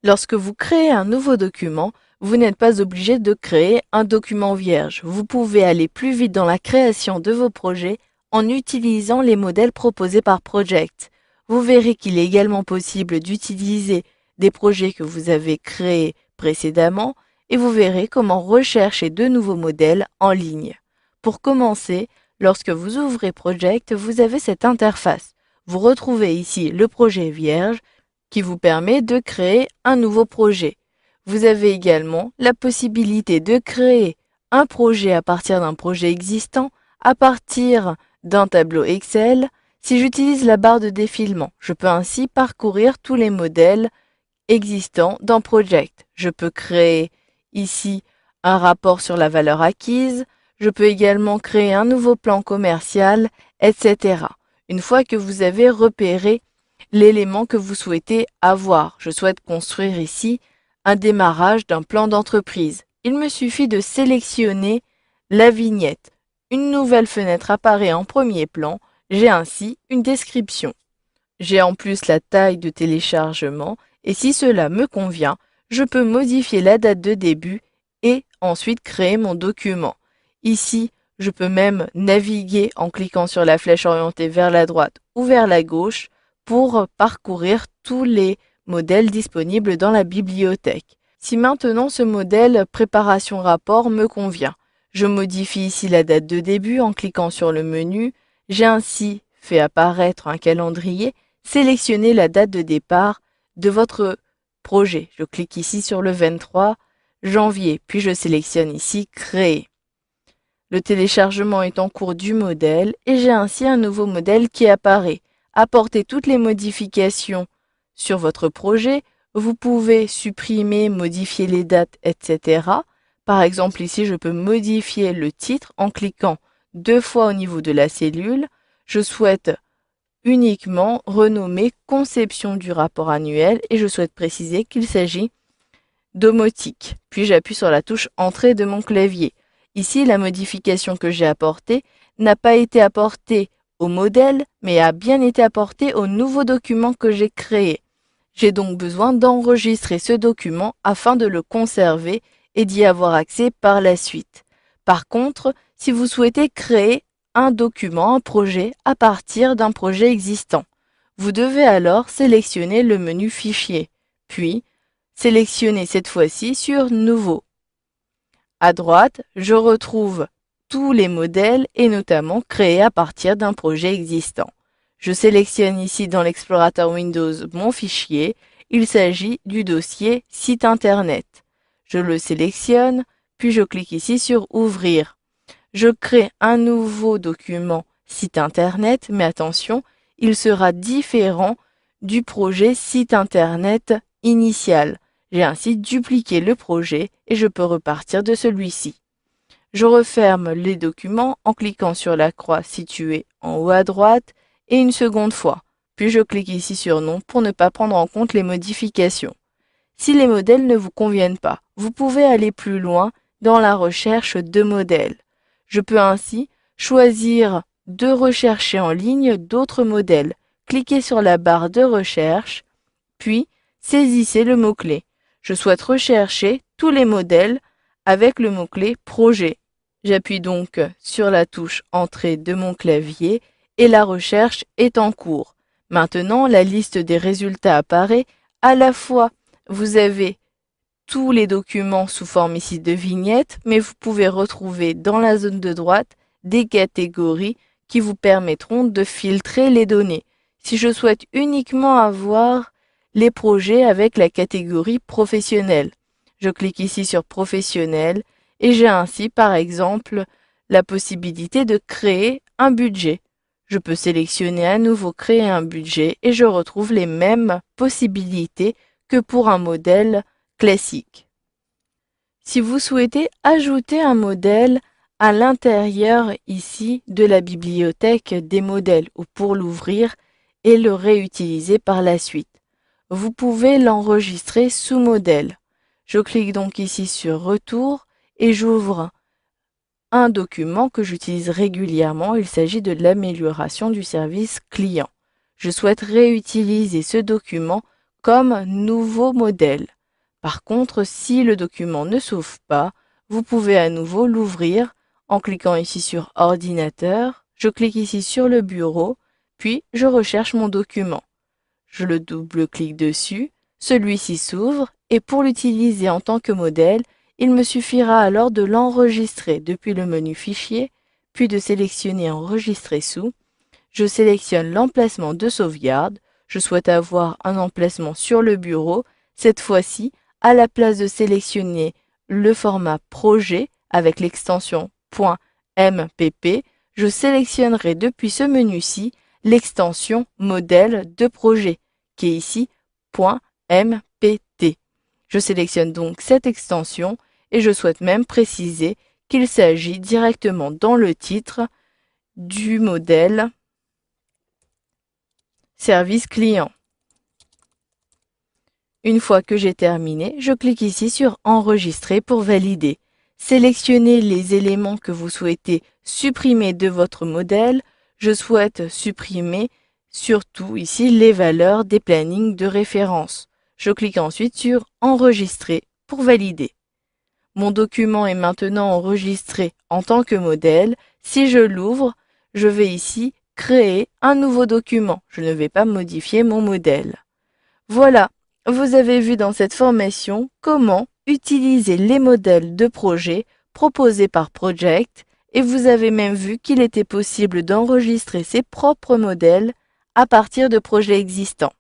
Lorsque vous créez un nouveau document, vous n'êtes pas obligé de créer un document vierge. Vous pouvez aller plus vite dans la création de vos projets en utilisant les modèles proposés par Project. Vous verrez qu'il est également possible d'utiliser des projets que vous avez créés précédemment et vous verrez comment rechercher de nouveaux modèles en ligne. Pour commencer, lorsque vous ouvrez Project, vous avez cette interface. Vous retrouvez ici le projet vierge qui vous permet de créer un nouveau projet. Vous avez également la possibilité de créer un projet à partir d'un projet existant, à partir d'un tableau Excel. Si j'utilise la barre de défilement, je peux ainsi parcourir tous les modèles existants dans Project. Je peux créer ici un rapport sur la valeur acquise, je peux également créer un nouveau plan commercial, etc. Une fois que vous avez repéré l'élément que vous souhaitez avoir, je souhaite construire ici un démarrage d'un plan d'entreprise. Il me suffit de sélectionner la vignette. Une nouvelle fenêtre apparaît en premier plan. J'ai ainsi une description. J'ai en plus la taille de téléchargement et si cela me convient, je peux modifier la date de début et ensuite créer mon document. Ici, je peux même naviguer en cliquant sur la flèche orientée vers la droite ou vers la gauche pour parcourir tous les modèles disponibles dans la bibliothèque. Si maintenant ce modèle préparation rapport me convient, je modifie ici la date de début en cliquant sur le menu. J'ai ainsi fait apparaître un calendrier. Sélectionnez la date de départ de votre projet. Je clique ici sur le 23 janvier, puis je sélectionne ici Créer. Le téléchargement est en cours du modèle et j'ai ainsi un nouveau modèle qui apparaît. Apportez toutes les modifications sur votre projet. Vous pouvez supprimer, modifier les dates, etc. Par exemple, ici, je peux modifier le titre en cliquant 2 fois au niveau de la cellule. Je souhaite uniquement renommer conception du rapport annuel et je souhaite préciser qu'il s'agit domotique. Puis j'appuie sur la touche entrée de mon clavier. Ici, la modification que j'ai apportée n'a pas été apportée au modèle, mais a bien été apportée au nouveau document que j'ai créé. J'ai donc besoin d'enregistrer ce document afin de le conserver et d'y avoir accès par la suite. Par contre, si vous souhaitez créer un document, un projet à partir d'un projet existant, vous devez alors sélectionner le menu Fichier, puis sélectionner cette fois-ci sur Nouveau. À droite, je retrouve tous les modèles et notamment créés à partir d'un projet existant. Je sélectionne ici dans l'explorateur Windows mon fichier. Il s'agit du dossier site internet. Je le sélectionne, puis je clique ici sur Ouvrir. Je crée un nouveau document site internet, mais attention, il sera différent du projet site internet initial. J'ai ainsi dupliqué le projet et je peux repartir de celui-ci. Je referme les documents en cliquant sur la croix située en haut à droite et une seconde fois. Puis je clique ici sur Non pour ne pas prendre en compte les modifications. Si les modèles ne vous conviennent pas, vous pouvez aller plus loin dans la recherche de modèles. Je peux ainsi choisir de rechercher en ligne d'autres modèles. Cliquez sur la barre de recherche, puis saisissez le mot-clé. Je souhaite rechercher tous les modèles avec le mot-clé projet. J'appuie donc sur la touche entrée de mon clavier et la recherche est en cours. Maintenant, la liste des résultats apparaît. À la fois, vous avez tous les documents sous forme ici de vignettes, mais vous pouvez retrouver dans la zone de droite des catégories qui vous permettront de filtrer les données. Si je souhaite uniquement avoir les projets avec la catégorie professionnelle, je clique ici sur professionnel et j'ai ainsi par exemple la possibilité de créer un budget. Je peux sélectionner à nouveau créer un budget et je retrouve les mêmes possibilités que pour un modèle classique. Si vous souhaitez ajouter un modèle à l'intérieur ici de la bibliothèque des modèles ou pour l'ouvrir et le réutiliser par la suite, vous pouvez l'enregistrer sous modèle. Je clique donc ici sur Retour et j'ouvre un document que j'utilise régulièrement. Il s'agit de l'amélioration du service client. Je souhaite réutiliser ce document comme nouveau modèle. Par contre, si le document ne s'ouvre pas, vous pouvez à nouveau l'ouvrir en cliquant ici sur Ordinateur. Je clique ici sur le bureau, puis je recherche mon document. Je le double-clique dessus, celui-ci s'ouvre et pour l'utiliser en tant que modèle, il me suffira alors de l'enregistrer depuis le menu Fichier, puis de sélectionner Enregistrer sous. Je sélectionne l'emplacement de sauvegarde. Je souhaite avoir un emplacement sur le bureau. Cette fois-ci, à la place de sélectionner le format projet avec l'extension .mpp, je sélectionnerai depuis ce menu-ci l'extension modèle de projet qui est ici .mpt. Je sélectionne donc cette extension et je souhaite même préciser qu'il s'agit directement dans le titre du modèle Service client. Une fois que j'ai terminé, je clique ici sur Enregistrer pour valider. Sélectionnez les éléments que vous souhaitez supprimer de votre modèle. Je souhaite supprimer surtout ici les valeurs des plannings de référence. Je clique ensuite sur Enregistrer pour valider. Mon document est maintenant enregistré en tant que modèle. Si je l'ouvre, je vais ici créer un nouveau document. Je ne vais pas modifier mon modèle. Voilà, vous avez vu dans cette formation comment utiliser les modèles de projet proposés par Project et vous avez même vu qu'il était possible d'enregistrer ses propres modèles à partir de projets existants.